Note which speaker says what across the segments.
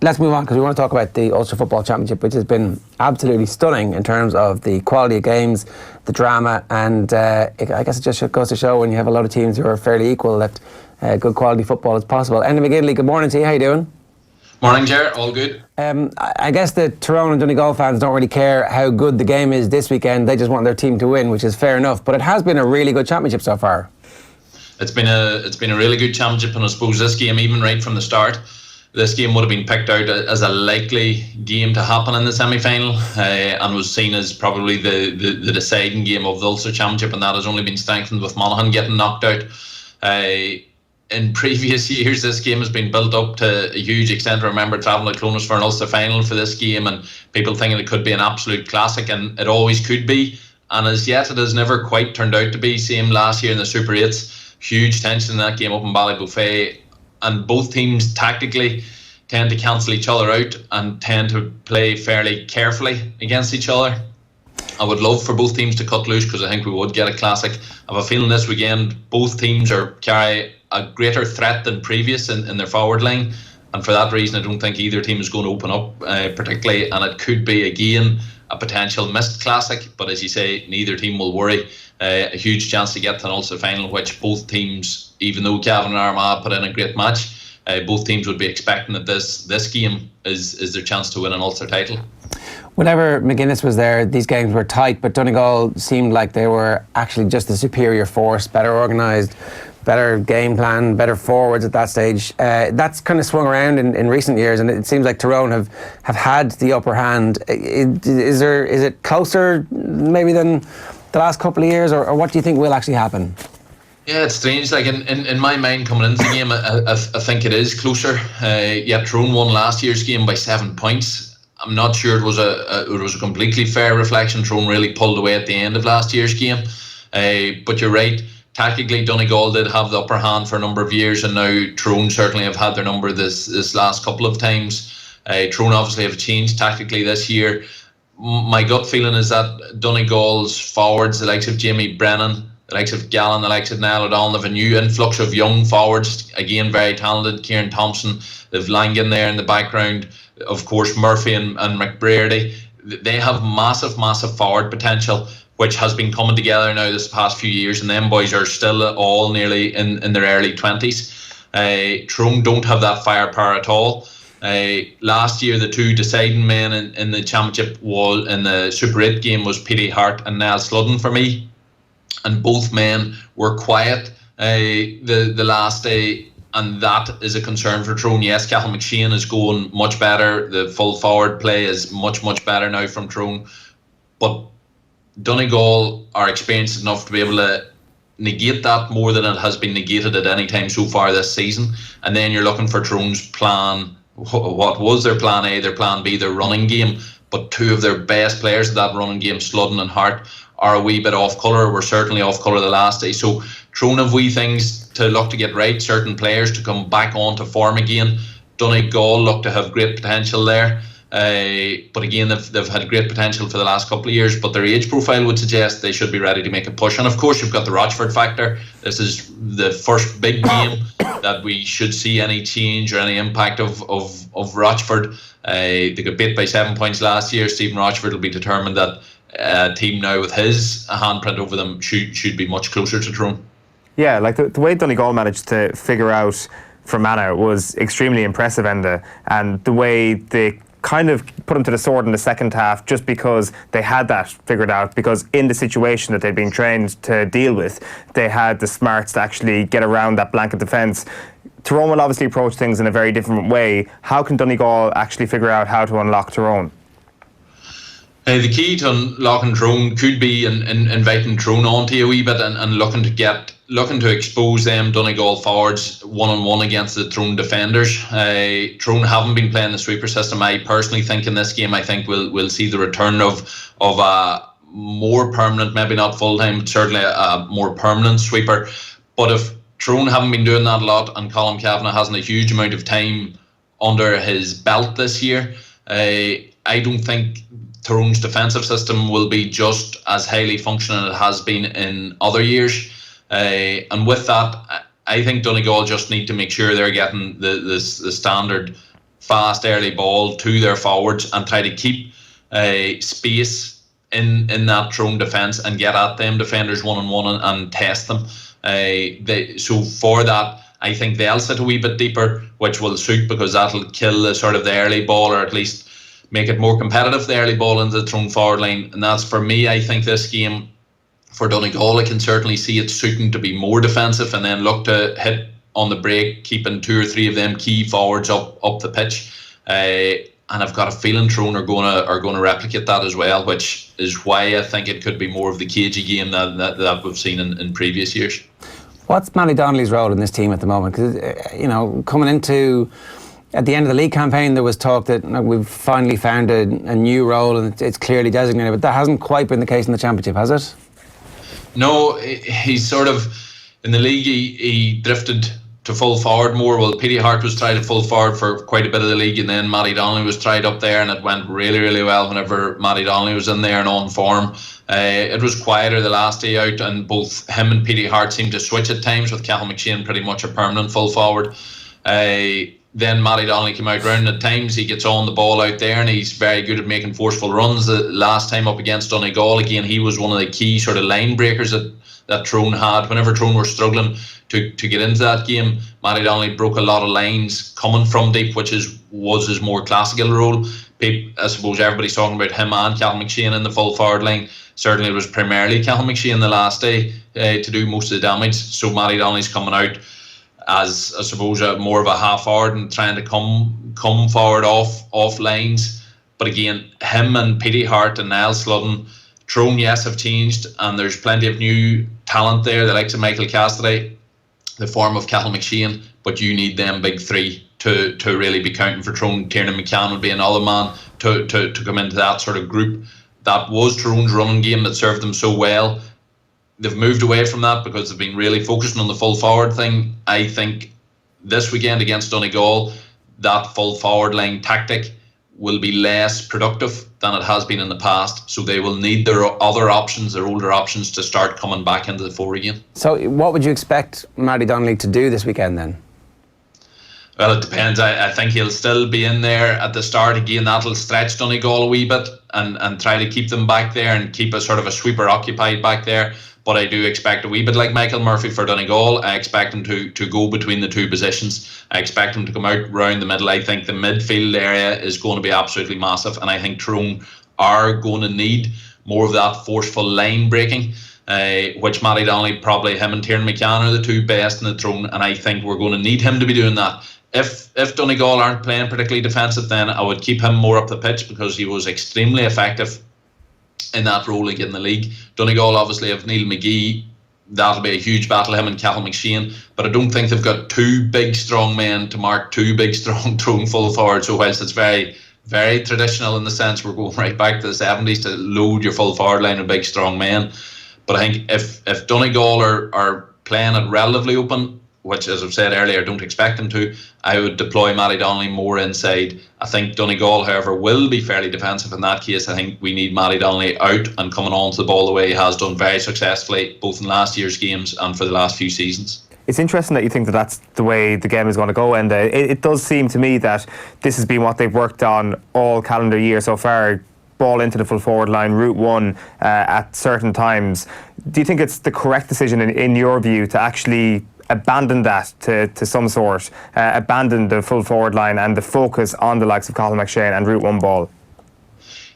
Speaker 1: let's move on, because we want to talk about the Ulster Football Championship, which has been absolutely stunning in terms of the quality of games, the drama, and I guess it just goes to show when you have a lot of teams who are fairly equal that good quality football is possible. Enda McGinley, good morning to you. How you doing?
Speaker 2: Morning, Ger. All good.
Speaker 1: I guess the Tyrone and Donegal fans don't really care how good the game is this weekend. They just want their team to win, which is fair enough. But it has been a really good championship so far.
Speaker 2: It's been a really good championship, and I suppose this game, even right from the start, this game would have been picked out as a likely game to happen in the semi-final, and was seen as probably the deciding game of the Ulster Championship, and that has only been strengthened with Monaghan getting knocked out. In previous years, this game has been built up to a huge extent. I remember travelling to Clonus for an Ulster final for this game, and people thinking it could be an absolute classic, and it always could be. And as yet, it has never quite turned out to be. Same last year in the Super 8s, huge tension in that game up in Ballybuffet, and both teams tactically tend to cancel each other out and tend to play fairly carefully against each other. I would love for both teams to cut loose, because I think we would get a classic. I have a feeling this weekend both teams carry a greater threat than previous in their forward line, and for that reason I don't think either team is going to open up particularly, and it could be again a potential missed classic. But as you say, neither team will worry. A huge chance to get to an Ulster final, which both teams, even though Cavan and Armagh put in a great match, both teams would be expecting that this game is their chance to win an Ulster title.
Speaker 1: Whenever McGuinness was there, these games were tight, but Donegal seemed like they were actually just the superior force, better organised, better game plan, better forwards at that stage. That's kind of swung around in recent years, and it seems like Tyrone have had the upper hand. Is it closer maybe than the last couple of years, or what do you think will actually happen?
Speaker 2: Yeah, it's strange. Like in my mind coming into the game, I think it is closer. Tyrone won last year's game by 7 points. I'm not sure it was a completely fair reflection. Tyrone really pulled away at the end of last year's game. But you're right. Tactically, Donegal did have the upper hand for a number of years, and now Tyrone certainly have had their number this last couple of times. Tyrone obviously have changed tactically this year. My gut feeling is that Donegal's forwards, the likes of Jamie Brennan, the likes of Gallen, the likes of Niall O'Donnell, have a new influx of young forwards, again very talented. Kieran Thompson, they've Langan there in the background, of course Murphy and McBrearty. They have massive forward potential, which has been coming together now this past few years, and them boys are still all nearly in their early 20s. Tyrone don't have that firepower at all. Last year, the two deciding men in the championship in the Super 8 game was Petey Hart and Niall Sludden for me, and both men were quiet the last day, and that is a concern for Tyrone. Yes, Cathal McShane is going much better. The full forward play is much better now from Tyrone, but Donegal are experienced enough to be able to negate that more than it has been negated at any time so far this season. And then you're looking for Tyrone's plan. What was their plan A, their plan B, their running game? But two of their best players of that running game, Sludden and Hart, are a wee bit off colour. Were certainly off colour the last day. So Tyrone have wee things to look to get right, certain players to come back onto form again. Donegal look to have great potential there. But again, they've had great potential for the last couple of years, but their age profile would suggest they should be ready to make a push. And of course, you've got the Rochford factor. This is the first big game that we should see any change or any impact of Rochford. They got beat by 7 points last year. Stephen Rochford will be determined that a team now with his handprint over them should be much closer to Tyrone.
Speaker 3: Yeah, like the way Donegal managed to figure out Fermanagh was extremely impressive, Enda, and the way they kind of put him to the sword in the second half, just because they had that figured out, because in the situation that they'd been trained to deal with, they had the smarts to actually get around that blanket defence. Tyrone will obviously approach things in a very different way. How can Donegal actually figure out how to unlock Tyrone?
Speaker 2: The key to unlocking Tyrone could be in inviting Tyrone onto you a wee bit and looking to expose them Donegal forwards one-on-one against the Tyrone defenders. Tyrone haven't been playing the sweeper system. I personally think in this game, I think we'll see the return of a more permanent, maybe not full-time, but certainly a more permanent sweeper. But if Tyrone haven't been doing that a lot, and Colm Cavan hasn't a huge amount of time under his belt this year, I don't think Tyrone's defensive system will be just as highly functional as it has been in other years. And with that, I think Donegal just need to make sure they're getting the standard fast early ball to their forwards and try to keep space in that Tyrone defence and get at them defenders one-on-one and test them. So for that, I think they'll sit a wee bit deeper, which will suit, because that'll kill the sort of the early ball, or at least make it more competitive, the early ball into the Tyrone forward line. And that's, for me, I think this game for Donegal, I can certainly see it suiting to be more defensive and then look to hit on the break, keeping 2 or 3 of them key forwards up the pitch. And I've got a feeling Tyrone are going to replicate that as well, which is why I think it could be more of the cagey game that we've seen in previous years.
Speaker 1: What's Matty Donnelly's role in this team at the moment? Because, coming into at the end of the league campaign, there was talk that we've finally found a new role and it's clearly designated, but that hasn't quite been the case in the Championship, has it?
Speaker 2: No, he's sort of, in the league, he drifted to full forward more. Well, Petey Hart was tried at full forward for quite a bit of the league, and then Matty Donnelly was tried up there, and it went really, really well whenever Matty Donnelly was in there and on form. It was quieter the last day out, and both him and Petey Hart seemed to switch at times, with Cavan McShane pretty much a permanent full forward. Then Matty Donnelly came out round. At times he gets on the ball out there and he's very good at making forceful runs. The last time up against Donegal, again, he was one of the key sort of line breakers that Tyrone had. Whenever Tyrone were struggling to get into that game, Matty Donnelly broke a lot of lines coming from deep, which was his more classical role. I suppose everybody's talking about him and Cavan McShane in the full forward line. Certainly it was primarily Cavan McShane the last day to do most of the damage. So Matty Donnelly's coming out as, I suppose, more of a half forward and trying to come forward off lines. But again, him and Petey Hart and Niall Sludden, Tyrone, yes, have changed, and there's plenty of new talent there, the likes of Michael Cassidy, the form of Cathal McShane, but you need them big three to really be counting for Tyrone. Tiernan McCann would be another man to come into that sort of group. That was Tyrone's running game that served them so well. They've moved away from that because they've been really focusing on the full forward thing. I think this weekend against Donegal, that full forward line tactic will be less productive than it has been in the past. So they will need their other options, their older options, to start coming back into the fore again. So
Speaker 1: what would you expect Matty Donnelly to do this weekend then?
Speaker 2: Well, it depends. I think he'll still be in there at the start. Again, that'll stretch Donegal a wee bit and try to keep them back there and keep a sort of a sweeper occupied back there. But I do expect a wee bit like Michael Murphy for Donegal. I expect him to go between the two positions. I expect him to come out round the middle. I think the midfield area is going to be absolutely massive, and I think Tyrone are going to need more of that forceful line breaking, which Matty Donnelly, probably him and Tiernan McCann are the two best in the Tyrone, and I think we're going to need him to be doing that. If Donegal aren't playing particularly defensive, then I would keep him more up the pitch, because he was extremely effective in that role in the league. Donegal obviously have Neil McGee. That'll be a huge battle, him and Cathal McShane, but I don't think they've got two big strong men to mark two big strong Tyrone full forwards. So whilst it's very, very traditional in the sense we're going right back to the 70s to load your full forward line of big strong men, but I think if Donegal are playing it relatively open, which, as I've said earlier, I don't expect them to, I would deploy Matty Donnelly more inside. I think Donegal, however, will be fairly defensive in that case. I think we need Matty Donnelly out and coming on to the ball the way he has done very successfully, both in last year's games and for the last few seasons. It's interesting that you think that that's the way the game is going to go, and it does seem to me that this has been what they've worked on all calendar year so far. Ball into the full forward line, route one at certain times. Do you think it's the correct decision in your view to actually abandon that to some sort, abandon the full forward line and the focus on the likes of Cathal McShane and route one ball?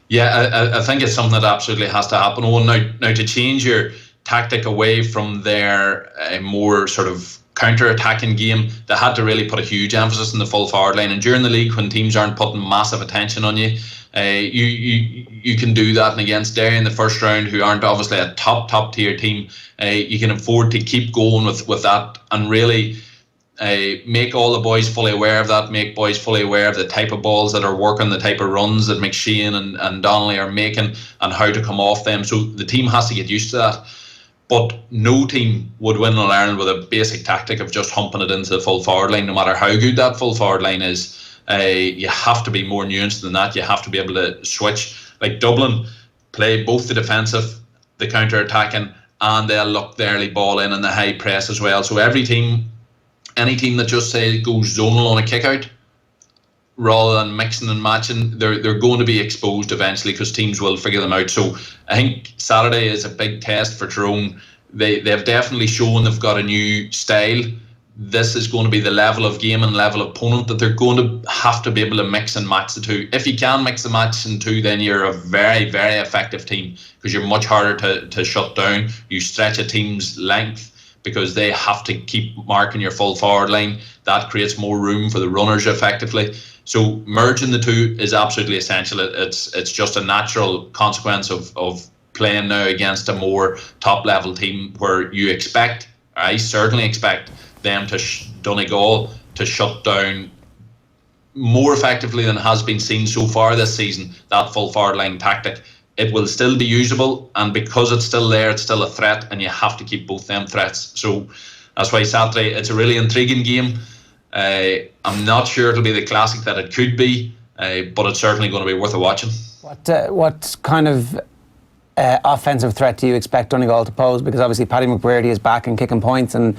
Speaker 2: Yeah, I think it's something that absolutely has to happen. Now to change your tactic away from their more sort of counter-attacking game, they had to really put a huge emphasis on the full forward line. And during the league, when teams aren't putting massive attention on you, you can do that. And against Derry in the first round, who aren't obviously a top tier team, you can afford to keep going with that and really make all the boys fully aware of that, make boys fully aware of the type of balls that are working, the type of runs that McShane and Donnelly are making and how to come off them. So the team has to get used to that. But no team would win in Ireland with a basic tactic of just humping it into the full forward line, no matter how good that full forward line is. You have to be more nuanced than that. You have to be able to switch. Like Dublin play both the defensive, the counter-attacking, and they'll look the early ball in and the high press as well. So every team, any team that just say goes zonal on a kick-out, rather than mixing and matching, they're going to be exposed eventually because teams will figure them out. So I think Saturday is a big test for Tyrone. They've definitely shown they've got a new style. This is going to be the level of game and level of opponent that they're going to have to be able to mix and match the two. If you can mix and match the two, then you're a very, very effective team because you're much harder to shut down. You stretch a team's length because they have to keep marking your full forward line. That creates more room for the runners effectively. So merging the two is absolutely essential. It's just a natural consequence of playing now against a more top level team where you expect, I certainly expect them to Donegal to shut down more effectively than has been seen so far this season, that full forward line tactic. It will still be usable, and because it's still there, it's still a threat, and you have to keep both them threats. So that's why Saturday, it's a really intriguing game. I'm not sure it'll be the classic that it could be, but it's certainly going to be worth a watching.
Speaker 1: What kind of offensive threat do you expect Donegal to pose? Because obviously Paddy McBrearty is back and kicking points, and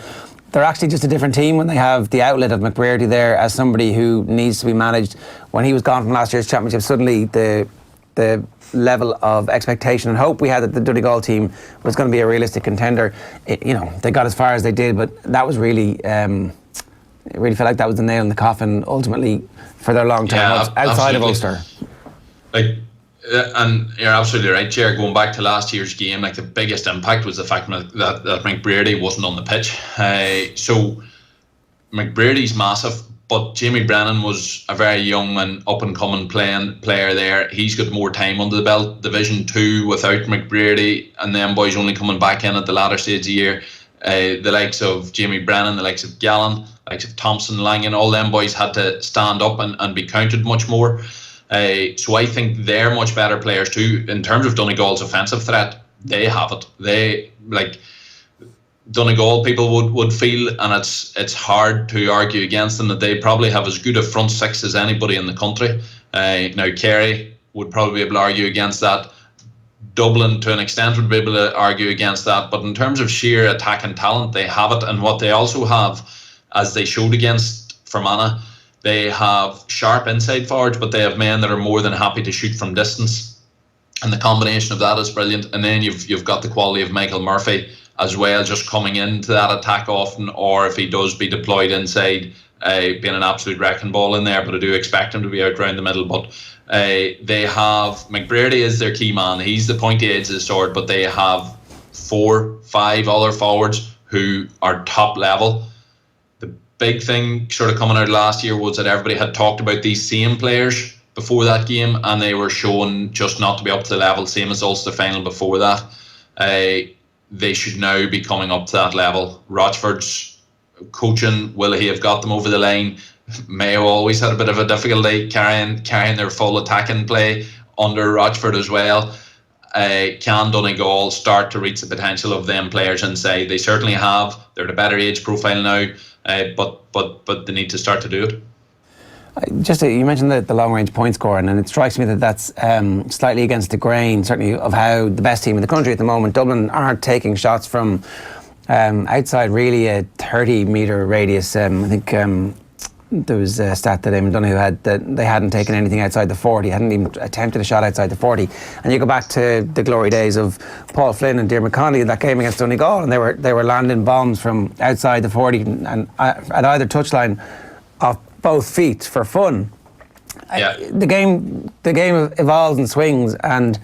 Speaker 1: they're actually just a different team when they have the outlet of McBrearty there as somebody who needs to be managed. When he was gone from last year's championship, suddenly the level of expectation and hope we had that the Donegal team was going to be a realistic contender. They got as far as they did, but that was really, it really felt like that was the nail in the coffin ultimately for their long term outside of Ulster.
Speaker 2: And you're absolutely right, Ger. Going back to last year's game, the biggest impact was the fact that McBrearty wasn't on the pitch. So McBrearty's massive, but Jamie Brennan was a very young and up-and-coming player there. He's got more time under the belt. Division 2 without McBrearty, and them boys only coming back in at the latter stage of the year. The likes of Jamie Brennan, the likes of Gallen, the likes of Thompson, Langan, all them boys had to stand up and be counted much more. So I think they're much better players too. In terms of Donegal's offensive threat, they have it. Donegal people would feel, and it's hard to argue against them, that they probably have as good a front six as anybody in the country. Now Kerry would probably be able to argue against that. Dublin to an extent would be able to argue against that. But in terms of sheer attack and talent, they have it. And what they also have, as they showed against Fermanagh, they have sharp inside forwards, but they have men that are more than happy to shoot from distance. And the combination of that is brilliant. And then you've got the quality of Michael Murphy as well, just coming into that attack often, or if he does be deployed inside, being an absolute wrecking ball in there. But I do expect him to be out round the middle. But they have, McBrearty is their key man. He's the pointy edge of the sword, but they have 4-5 other forwards who are top level. Big thing sort of coming out last year was that everybody had talked about these same players before that game, and they were shown just not to be up to the level, same as Ulster final before that. They should now be coming up to that level. Rochford's coaching, will he have got them over the line? Mayo always had a bit of a difficulty carrying their full attacking play under Rochford as well. Can Donegal start to reach the potential of them players inside? They certainly have. They're at a better age profile now. But they need to start to do it.
Speaker 1: You mentioned the long range point scoring, and it strikes me that that's slightly against the grain, certainly, of how the best team in the country at the moment, Dublin, aren't taking shots from outside really a 30-metre radius. I think there was a stat that Eamon Donoghue had that they hadn't taken anything outside the 40, hadn't even attempted a shot outside the 40. And you go back to the glory days of Paul Flynn and Diarmuid Connolly in that game against Donegal, and they were landing bombs from outside the 40 and at either touchline off both feet for fun.
Speaker 2: Yeah.
Speaker 1: The game evolves and swings, and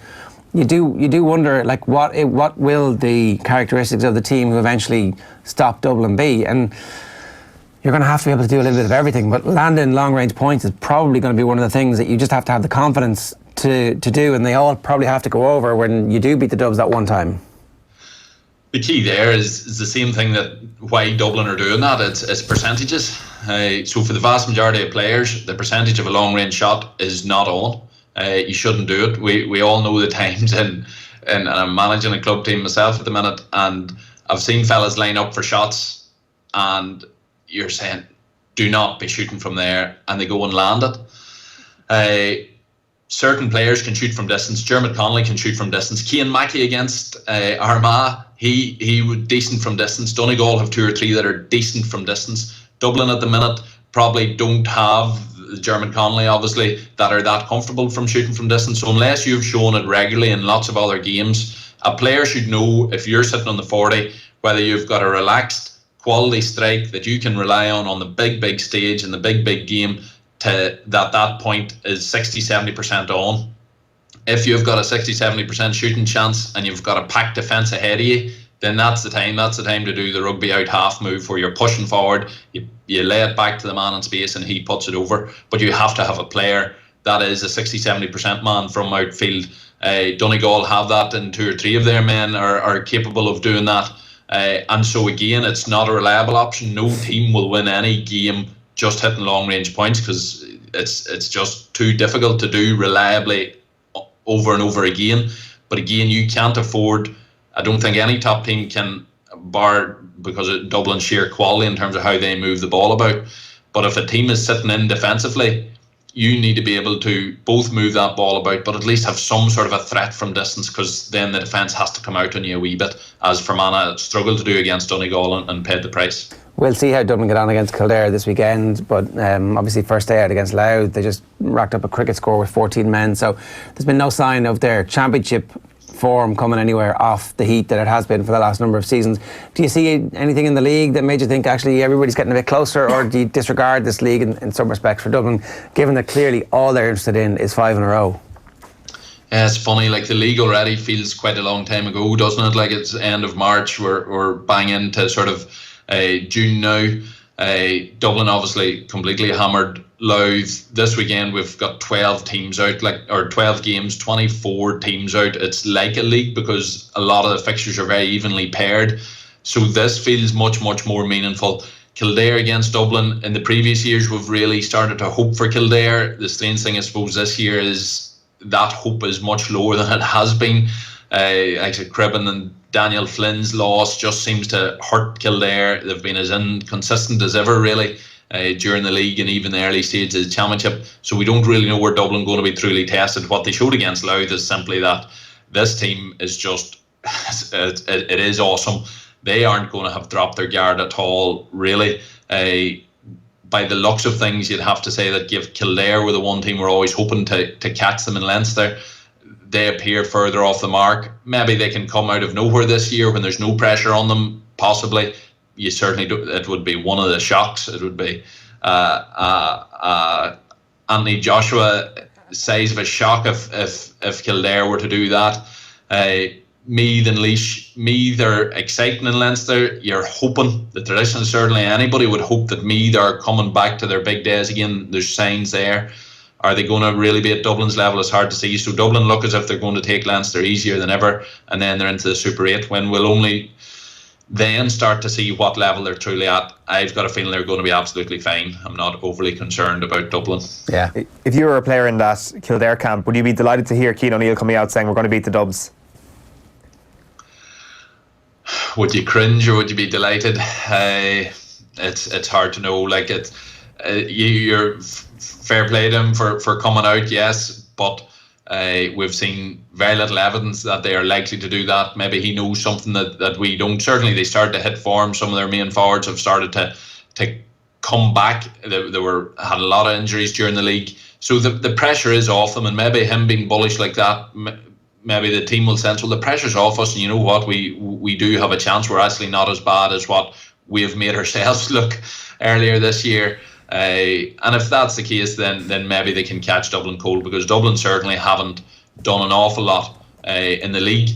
Speaker 1: you do wonder what will the characteristics of the team who eventually stop Dublin be. And you're going to have to be able to do a little bit of everything, but landing long-range points is probably going to be one of the things that you just have to have the confidence to do, and they all probably have to go over when you do beat the Dubs that one time.
Speaker 2: The key there is the same thing that why Dublin are doing that. It's percentages. So for the vast majority of players, the percentage of a long-range shot is not on. You shouldn't do it. We all know the times, and I'm managing a club team myself at the minute, and I've seen fellas line up for shots, and you're saying, do not be shooting from there, and they go and land it. Certain players can shoot from distance. Diarmuid Connolly can shoot from distance. Cian Mackey against Armagh, he was decent from distance. Donegal have 2 or 3 that are decent from distance. Dublin at the minute probably don't have German Connolly, obviously, that are that comfortable from shooting from distance. So unless you've shown it regularly in lots of other games, a player should know if you're sitting on the 40, whether you've got a relaxed quality strike that you can rely on the big stage in the big game, to that point is 60-70% on. If you've got a 60-70% shooting chance and you've got a packed defence ahead of you, then that's the time to do the rugby out half move, where you're pushing forward, you lay it back to the man in space and he puts it over. But you have to have a player that is a 60-70% man from outfield. Donegal have that, and 2 or 3 of their men are capable of doing that. And so again, it's not a reliable option. No team will win any game just hitting long range points, because it's just too difficult to do reliably over and over again. But again, you can't afford, I don't think any top team can, bar because of Dublin's sheer quality in terms of how they move the ball about. But if a team is sitting in defensively, you need to be able to both move that ball about, but at least have some sort of a threat from distance, because then the defence has to come out on you a wee bit, as Fermanagh struggled to do against Donegal and paid the price.
Speaker 1: We'll see how Dublin get on against Kildare this weekend, but obviously first day out against Louth, they just racked up a cricket score with 14 men, so there's been no sign of their championship form coming anywhere off the heat that it has been for the last number of seasons. Do you see anything in the league that made you think actually everybody's getting a bit closer, or do you disregard this league in some respects for Dublin, given that clearly all they're interested in is 5 in a row?
Speaker 2: Yeah, it's funny, like the league already feels quite a long time ago, doesn't it? Like it's end of March, we're bang into sort of June now. Dublin obviously completely hammered Louth. This weekend we've got 12 teams out, or 12 games, 24 teams out. It's like a league because a lot of the fixtures are very evenly paired. So this feels much more meaningful. Kildare against Dublin. In the previous years, we've really started to hope for Kildare. The strange thing, I suppose, this year is that hope is much lower than it has been. Actually, Cribben and Daniel Flynn's loss just seems to hurt Kildare. They've been as inconsistent as ever, really, during the league and even the early stages of the championship. So we don't really know where Dublin are going to be truly tested. What they showed against Louth is simply that this team is just, it is awesome. They aren't going to have dropped their guard at all, really. By the looks of things, you'd have to say that give Kildare were the one team we're always hoping to catch them in Leinster. They appear further off the mark. Maybe they can come out of nowhere this year when there's no pressure on them, possibly. You certainly do. It would be one of the shocks. It would be Anthony Joshua size of a shock if Kildare were to do that. Meath and Laois, Meath are exciting in Leinster. You're hoping, the tradition certainly, anybody would hope that Meath are coming back to their big days again. There's signs there. Are they going to really be at Dublin's level? It's hard to see. So Dublin look as if they're going to take Leinster easier than ever, and then they're into the Super 8, when we'll only then start to see what level they're truly at. I've got a feeling they're going to be absolutely fine. I'm not overly concerned about Dublin.
Speaker 1: Yeah.
Speaker 3: If you were a player in that Kildare camp, would you be delighted to hear Cian O'Neill coming out saying we're going to beat the Dubs?
Speaker 2: Would you cringe or would you be delighted? It's hard to know. Like you're fair play to him for coming out, yes, but we've seen very little evidence that they are likely to do that. Maybe he knows something that we don't. Certainly they started to hit form. Some of their main forwards have started to come back. They had a lot of injuries during the league, so the pressure is off them, and maybe him being bullish like that, maybe the team will sense, well, the pressure's off us, and you know what, we do have a chance. We're actually not as bad as what we have made ourselves look earlier this year. And if that's the case, then maybe they can catch Dublin cold, because Dublin certainly haven't done an awful lot in the league,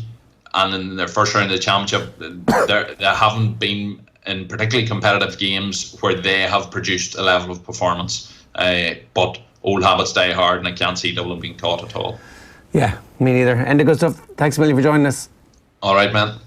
Speaker 2: and in their first round of the championship, they haven't been in particularly competitive games where they have produced a level of performance. But old habits die hard, and I can't see Dublin being caught at all.
Speaker 1: Yeah, me neither. Enda, good stuff. Thanks a million for joining us.
Speaker 2: All right, man.